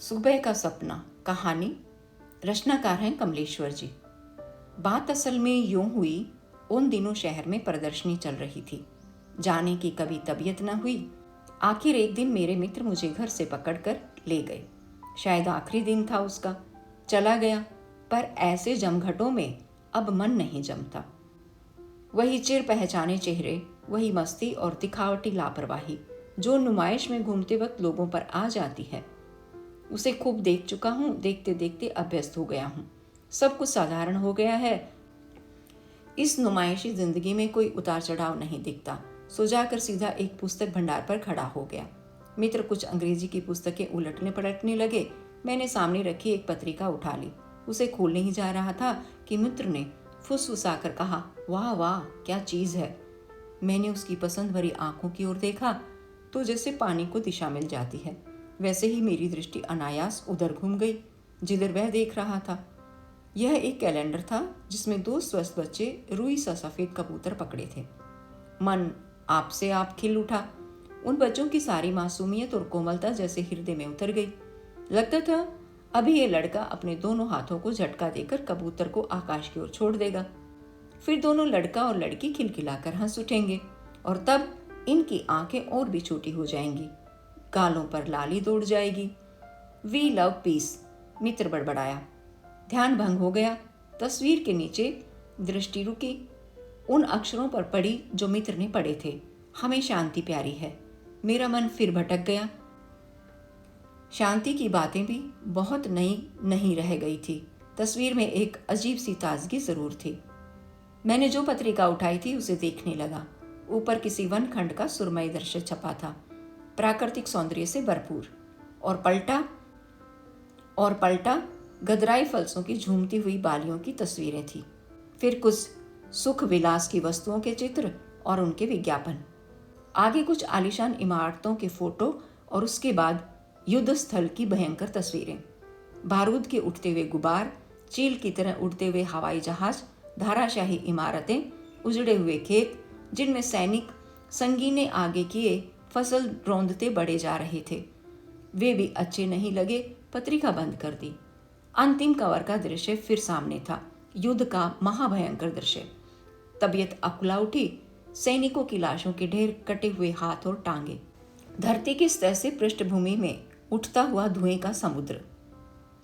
सुबह का सपना। कहानी, रचनाकार हैं कमलेश्वर जी। बात असल में यूं हुई, उन दिनों शहर में प्रदर्शनी चल रही थी। जाने की कभी तबीयत न हुई। आखिर एक दिन मेरे मित्र मुझे घर से पकड़कर ले गए। शायद आखिरी दिन था उसका। चला गया, पर ऐसे जमघटों में अब मन नहीं जमता। वही चिर पहचाने चेहरे, वही मस्ती और दिखावटी लापरवाही जो नुमाइश में घूमते वक्त लोगों पर आ जाती है। उसे खूब देख चुका हूं, देखते देखते अभ्यस्त हो गया हूं। सब कुछ साधारण हो गया है। इस नुमाइशी जिंदगी में कोई उतार चढ़ाव नहीं दिखता। सो जाकर सीधा एक पुस्तक भंडार पर खड़ा हो गया। मित्र कुछ अंग्रेजी की पुस्तकें उलटने पलटने लगे। मैंने सामने रखी एक पत्रिका उठा ली। उसे खोलने ही जा रहा था कि मित्र ने फुसफुसाकर कहा, वाह वाह, क्या चीज है। मैंने उसकी पसंद भरी आंखों की ओर देखा तो जैसे पानी को दिशा मिल जाती है, वैसे ही मेरी दृष्टि अनायास उधर घूम गई जिधर वह देख रहा था। यह एक कैलेंडर था जिसमें दो स्वस्थ बच्चे रुई सा सफेद कबूतर पकड़े थे। मन आपसे आप खिल उठा। उन बच्चों की सारी मासूमियत और कोमलता जैसे हृदय में उतर गई। लगता था अभी ये लड़का अपने दोनों हाथों को झटका देकर कबूतर को आकाश की ओर छोड़ देगा। फिर दोनों लड़का और लड़की खिलखिलाकर हंस उठेंगे और तब इनकी आंखें और भी छोटी हो जाएंगी, गालों पर लाली दौड़ जाएगी। वी लव पीस, मित्र बड़बड़ाया। ध्यान भंग हो गया। तस्वीर के नीचे दृष्टि रुकी। उन अक्षरों पर पड़ी जो मित्र ने पढ़े थे, हमें शांति प्यारी है। मेरा मन फिर भटक गया। शांति की बातें भी बहुत नई नहीं रह गई थी। तस्वीर में एक अजीब सी ताजगी जरूर थी। मैंने जो पत्रिका उठाई थी उसे देखने लगा। ऊपर किसी वन खंड का सुरमई दृश्य छपा था, प्राकृतिक सौंदर्य से भरपूर। और पलटा गदराई फलसों की झूमती हुई बालियों की तस्वीरें थी। फिर कुछ सुख विलास की वस्तुओं के चित्र और उनके विज्ञापन। आगे कुछ आलीशान इमारतों के फोटो और उसके बाद युद्ध स्थल की भयंकर तस्वीरें। बारूद के उठते हुए गुबार, चील की तरह उड़ते हुए हवाई जहाज, धाराशाही इमारतें, उजड़े हुए खेत जिनमें सैनिक संगीने आगे किए फसल रौंदते बढ़े जा रहे थे। वे भी अच्छे नहीं लगे। पत्रिका बंद कर दी। अंतिम कवर का दृश्य फिर सामने था, युद्ध का महाभयंकर दृश्य। तबीयत अकुला उठी। सैनिकों की लाशों के ढेर, कटे हुए हाथ और टांगे, धरती की सतह से पृष्ठभूमि में उठता हुआ धुएं का समुद्र,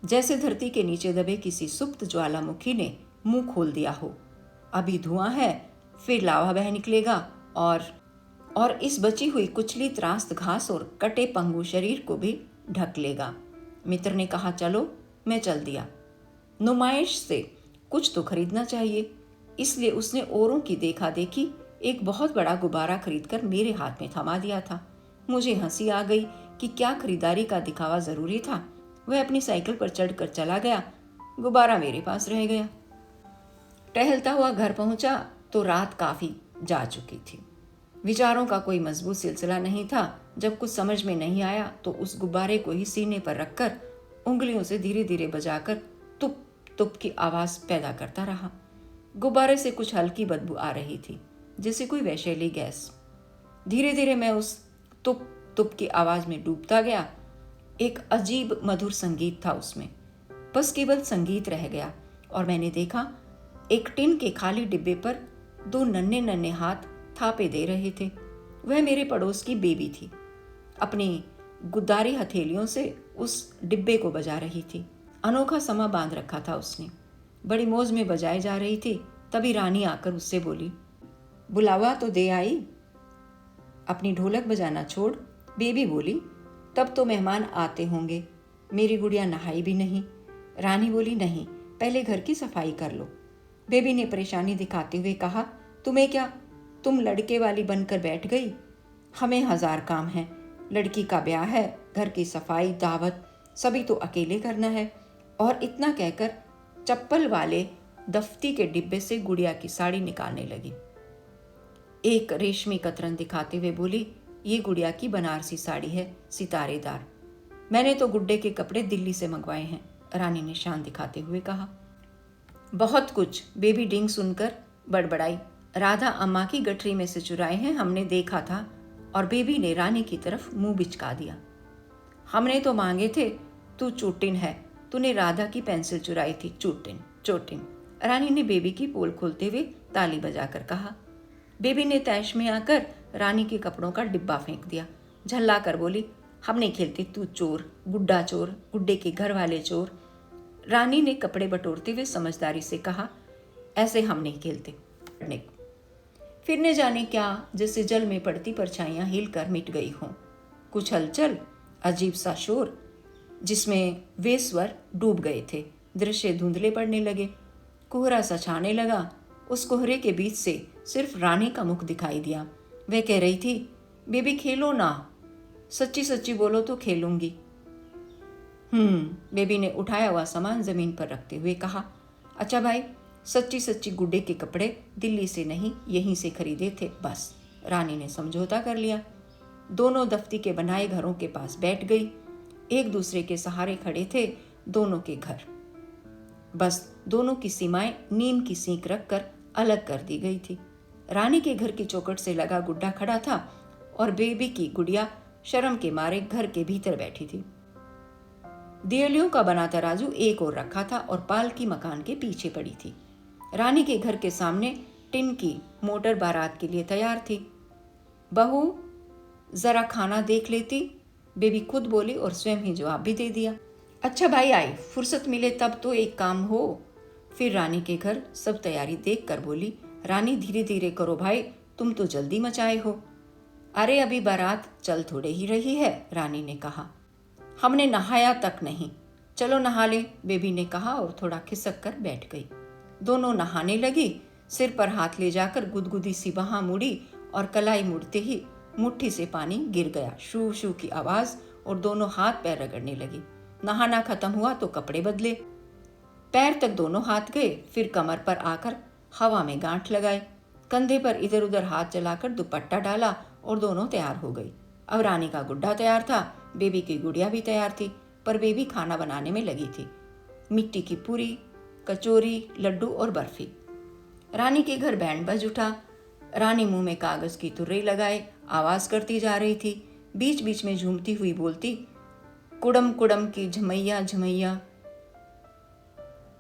जैसे धरती के नीचे दबे किसी सुप्त ज्वालामुखी ने मुंह खोल दिया हो। अभी धुआं है, फिर लावा बह निकलेगा और इस बची हुई कुचली त्रास्त घास और कटे पंगु शरीर को भी ढक लेगा। मित्र ने कहा, चलो। मैं चल दिया। नुमाइश से कुछ तो खरीदना चाहिए, इसलिए उसने औरों की देखा देखी एक बहुत बड़ा गुब्बारा खरीदकर मेरे हाथ में थमा दिया था। मुझे हंसी आ गई कि क्या खरीदारी का दिखावा जरूरी था। वह अपनी साइकिल पर चढ़कर चला गया। गुब्बारा मेरे पास रह गया। टहलता हुआ घर पहुंचा तो रात काफी जा चुकी थी। विचारों का कोई मजबूत सिलसिला नहीं था। जब कुछ समझ में नहीं आया तो उस गुब्बारे को ही सीने पर रखकर उंगलियों से धीरे धीरे बजाकर तुप तुप की आवाज पैदा करता रहा। गुब्बारे से कुछ हल्की बदबू आ रही थी, जैसे कोई वैशेली गैस। धीरे धीरे मैं उस तुप तुप की आवाज में डूबता गया। एक अजीब मधुर संगीत था उसमें, बस केवल संगीत रह गया। और मैंने देखा एक टिन के खाली डिब्बे पर दो नन्हे नन्हे हाथ थापे दे रहे थे। वह मेरे पड़ोस की बेबी थी। अपनी गुद्दारी हथेलियों से उस डिब्बे को बजा रही थी। अनोखा समा बांध रखा था उसने। बड़ी मौज में बजाई जा रही थी। तभी रानी आकर उससे बोली, बुलावा तो दे आई। अपनी ढोलक बजाना छोड़, बेबी बोली। तब तो मेहमान आते होंगे। मेरी गुड़िया नहाई भी नहीं। रानी बोली, नहीं, पहले घर की सफाई कर लो। बेबी ने परेशानी दिखाते हुए कहा, तुम्हें क्या, तुम लड़के वाली बनकर बैठ गई। हमें 1000 काम हैं। लड़की का ब्याह है, घर की सफाई, दावत, सभी तो अकेले करना है। और इतना कहकर चप्पल वाले दफ्ती के डिब्बे से गुड़िया की साड़ी निकालने लगी। एक रेशमी कतरन दिखाते हुए बोली, ये गुड़िया की बनारसी साड़ी है, सितारेदार। मैंने तो गुड्डे के कपड़े दिल्ली से मंगवाए हैं, रानी ने शान दिखाते हुए कहा। बहुत कुछ, बेबी डिंग सुनकर बड़बड़ाई। राधा अम्मा की गठरी में से चुराए हैं, हमने देखा था। और बेबी ने रानी की तरफ मुंह बिचका दिया। हमने तो मांगे थे, तू चोटिन है, तूने राधा की पेंसिल चुराई थी, चोटिन चोटिन। रानी ने बेबी की पोल खोलते हुए ताली बजाकर कहा। बेबी ने तैश में आकर रानी के कपड़ों का डिब्बा फेंक दिया। झल्ला कर बोली, हम नहीं खेलती, तू चोर, गुड्डा चोर, गुड्डे के घर वाले चोर। रानी ने कपड़े बटोरते हुए समझदारी से कहा, ऐसे हम नहीं खेलते। फिर न जाने क्या, जैसे जल में पड़ती परछाइयां हिल कर मिट गई हों। कुछ हलचल, अजीब सा शोर जिसमें वे स्वर डूब गए थे। दृश्य धुंधले पड़ने लगे, कोहरा सा छाने लगा। उस कोहरे के बीच से सिर्फ रानी का मुख दिखाई दिया। वह कह रही थी, बेबी खेलो ना, सच्ची सच्ची बोलो तो खेलूंगी। बेबी ने उठाया हुआ सामान जमीन पर रखते हुए कहा, अच्छा भाई, सच्ची सच्ची गुड्डे के कपड़े दिल्ली से नहीं, यहीं से खरीदे थे बस। रानी ने समझौता कर लिया। दोनों दफ्ती के बनाए घरों के पास बैठ गई। एक दूसरे के सहारे खड़े थे दोनों के घर। बस दोनों की सीमाएं नीम की सीख रखकर अलग कर दी गई थी। रानी के घर की चौखट से लगा गुड्डा खड़ा था और बेबी की गुड़िया शर्म के मारे घर के भीतर बैठी थी। दियलियों का बना तराजू एक ओर रखा था और पालकी मकान के पीछे पड़ी थी। रानी के घर के सामने टिन की मोटर बारात के लिए तैयार थी। बहू, जरा खाना देख लेती, बेबी खुद बोली और स्वयं ही जवाब भी दे दिया। अच्छा भाई, आई फुर्सत मिले तब तो एक काम हो। फिर रानी के घर सब तैयारी देख कर बोली, रानी धीरे धीरे करो भाई, तुम तो जल्दी मचाए हो। अरे अभी बारात चल थोड़े ही रही है, रानी ने कहा। हमने नहाया तक नहीं, चलो नहा ले, बेबी ने कहा और थोड़ा खिसक कर बैठ गई। दोनों नहाने लगी। सिर पर हाथ ले जाकर गुदगुदी सी वहां मुड़ी और कलाई मुड़ते ही मुट्ठी से पानी गिर गया। शू शू की आवाज और दोनों हाथ पैर रगड़ने लगी। नहाना खत्म हुआ तो कपड़े बदले। पैर तक दोनों हाथ गए, फिर कमर पर आकर हवा में गांठ लगाए। कंधे पर इधर उधर हाथ चलाकर दुपट्टा डाला और दोनों तैयार हो गई। अब रानी का गुड्डा तैयार था, बेबी की गुड़िया भी तैयार थी, पर बेबी खाना बनाने में लगी थी। मिट्टी की पूरी, कचौरी, लड्डू और बर्फी। रानी के घर बैंड बज उठा। रानी मुंह में कागज की तुर्री लगाए आवाज करती जा रही थी, बीच बीच में झूमती हुई बोलती, कुड़म कुड़म की झमैया झमैया।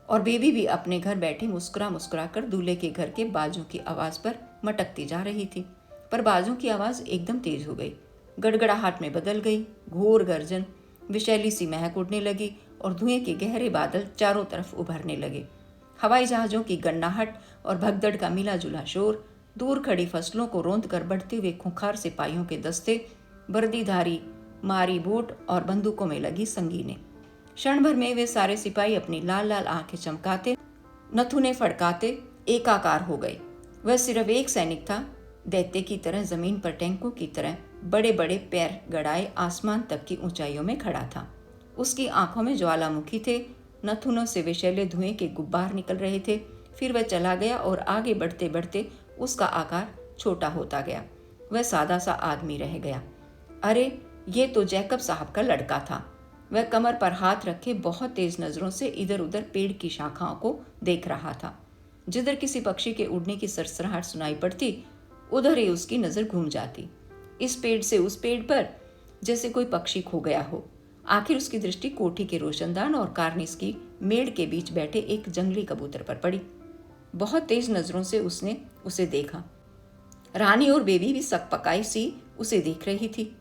और बेबी भी अपने घर बैठी मुस्कुरा मुस्कुरा कर दूल्हे के घर के बाजों की आवाज पर मटकती जा रही थी। पर बाजों की आवाज एकदम तेज हो गई, गड़गड़ाहट में बदल गई। घोर गर्जन, विषैली सी महक उड़ने लगी और धुएं के गहरे बादल चारों तरफ उभरने लगे। हवाई जहाजों की गन्नाहट और भगदड़ का मिला जुला शोर, दूर खड़ी फसलों को रौंद कर बढ़ते हुए खूंखार सिपाहियों के दस्ते, वर्दीधारी मारी बूट और बंदूकों में लगी संगीनें। क्षण भर में वे सारे सिपाही अपनी लाल लाल आंखें चमकाते, नथुने फड़काते एकाकार हो गए। वह सिर्फ एक सैनिक था, दैत्य की तरह जमीन पर टैंकों की तरह बड़े बड़े पैर गड़ाए आसमान तक की ऊंचाइयों में खड़ा था। उसकी आंखों में ज्वालामुखी थे, नथुनों से विषैले धुएं के गुब्बार निकल रहे थे। फिर वह चला गया और आगे बढ़ते बढ़ते उसका आकार छोटा होता गया। वह सादा सा आदमी रह गया। अरे ये तो जैकब साहब का लड़का था। वह कमर पर हाथ रखे बहुत तेज नजरों से इधर उधर पेड़ की शाखाओं को देख रहा था। जिधर किसी पक्षी के उड़ने की सरसराहट सुनाई पड़ती, उधर ही उसकी नजर घूम जाती। इस पेड़ से उस पेड़ पर, जैसे कोई पक्षी खो गया हो। आखिर उसकी दृष्टि कोठी के रोशनदान और कार्निस की मेड़ के बीच बैठे एक जंगली कबूतर पर पड़ी। बहुत तेज नजरों से उसने उसे देखा। रानी और बेबी भी सकपकाई सी उसे देख रही थी।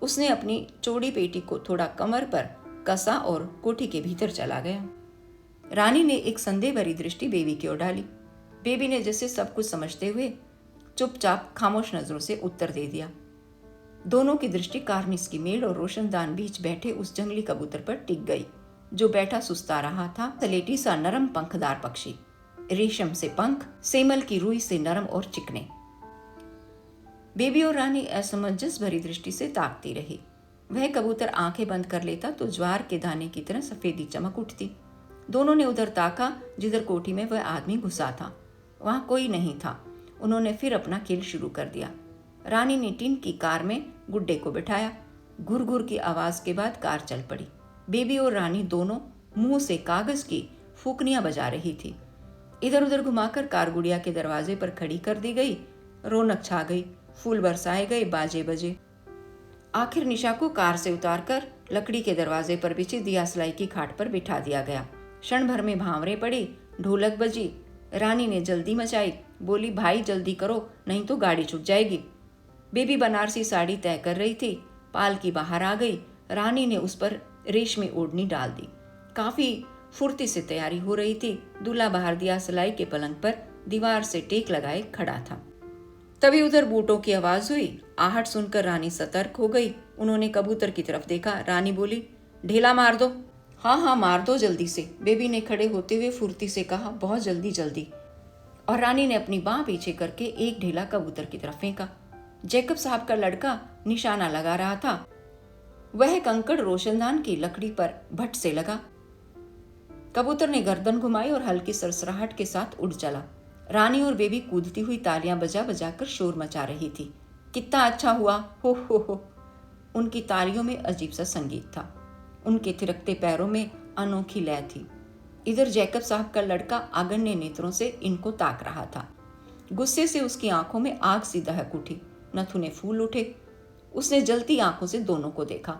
उसने अपनी चौड़ी पेटी को थोड़ा कमर पर कसा और कोठी के भीतर चला गया। रानी ने एक संदेह भरी दृष्टि बेबी की ओर डाली। बेबी ने जैसे सब कुछ समझते हुए चुपचाप खामोश नजरों से उत्तर दे दिया। दोनों की दृष्टि कार्निस की मेड़ और रोशनदान बीच बैठे उस जंगली कबूतर पर टिक गई, जो बैठा सुस्ता रहा था। सलेटी सा नरम पंखदार पक्षी, रेशम से पंख, सेमल की रुई से नरम और चिकने। बेबी और रानी असमंजस भरी दृष्टि से ताकती रही। वह कबूतर आंखें बंद कर लेता तो ज्वार के दाने की तरह सफेदी चमक उठती। दोनों ने उधर ताका जिधर कोठी में वह आदमी घुसा था। वहां कोई नहीं था। उन्होंने फिर अपना खेल शुरू कर दिया। रानी ने टिन की कार में गुड्डे को बिठाया। घुर घुर की आवाज के बाद कार चल पड़ी। बेबी और रानी दोनों मुंह से कागज की फूकनियां बजा रही थी। इधर उधर घुमाकर कार गुड़िया के दरवाजे पर खड़ी कर दी गई। रौनक छा गई, फूल बरसाए गए, बाजे बजे। आखिर निशा को कार से उतारकर लकड़ी के दरवाजे पर बिछी दिया सलाई की खाट पर बिठा दिया गया। क्षण भर में भांवरे पड़ी, ढोलक बजी। रानी ने जल्दी मचाई, बोली भाई जल्दी करो नहीं तो गाड़ी छूट जाएगी। बेबी बनारसी साड़ी तय कर रही थी, पालकी बाहर आ गई। रानी ने उस पर रेशमी ओढ़नी डाल दी। काफी फुर्ती से तैयारी हो रही थी। दूल्हा बाहर दिया सलाई के पलंग पर दीवार से टेक लगाए खड़ा था। तभी उधर बूटों की आवाज हुई। आहट सुनकर रानी सतर्क हो गई। उन्होंने कबूतर की तरफ देखा। रानी बोली, ढेला मार दो। हाँ हाँ मार दो जल्दी से, बेबी ने खड़े होते हुए फुर्ती से कहा, बहुत जल्दी जल्दी। और रानी ने अपनी बाह पीछे करके एक ढेला कबूतर की तरफ फेंका। जैकब साहब का लड़का निशाना लगा रहा था। वह कंकड़ रोशनदान की लकड़ी पर भट से लगा। कबूतर ने गर्दन घुमाई और हल्की सरसराहट के साथ उड़ चला। रानी और बेबी कूदती हुई तालियां बजा बजा कर शोर मचा रही थी। कितना अच्छा हुआ, हो। उनकी तालियों में अजीब सा संगीत था। उनके थिरकते पैरों में अनोखी लय थी। इधर जैकब साहब का लड़का आगन्य नेत्रों से इनको ताक रहा था। गुस्से से उसकी आंखों में आग सी दहक उठी, नथुने फूल उठे। उसने जलती आंखों से दोनों को देखा।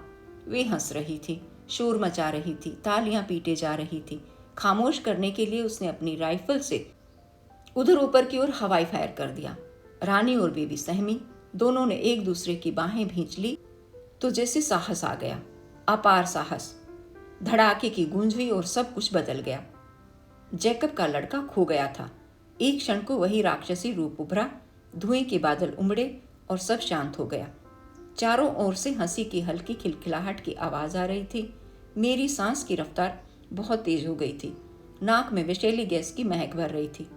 वे हंस रही थी, शोर मचा रही थी, तालियां पीटे जा रही थी। खामोश करने के लिए उसने अपनी राइफल से उधर ऊपर की ओर हवाई फायर कर दिया। रानी और बेबी सहमी। दोनों ने एक दूसरे की बाहें भींच ली तो जैसे साहस आ गया, अपार साहस। धड़ाके की गूंज हुई और सब कुछ बदल गया। जैकब का लड़का खो गया था। एक क्षण को वही राक्षसी रूप उभरा। धुएं के बादल उमड़े और सब शांत हो गया। चारों ओर से हंसी की हल्की खिलखिलाहट की आवाज आ रही थी। मेरी सांस की रफ्तार बहुत तेज हो गई थी। नाक में विषैली गैस की महक भर रही थी।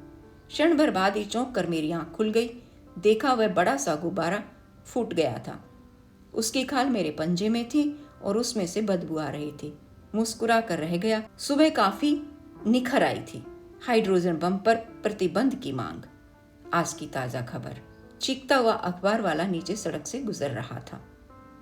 क्षण भर बाद ही चौंक कर मेरी आंख खुल गई। देखा वह बड़ा सा गुब्बारा फूट गया था। उसकी खाल मेरे पंजे में थी और उसमें से बदबू आ रही थी। मुस्कुरा कर रह गया। सुबह काफी निखर आई थी। हाइड्रोजन बम पर प्रतिबंध की मांग। आज की ताजा खबर। चीखता हुआ अखबार वाला नीचे सड़क से गुजर रहा था।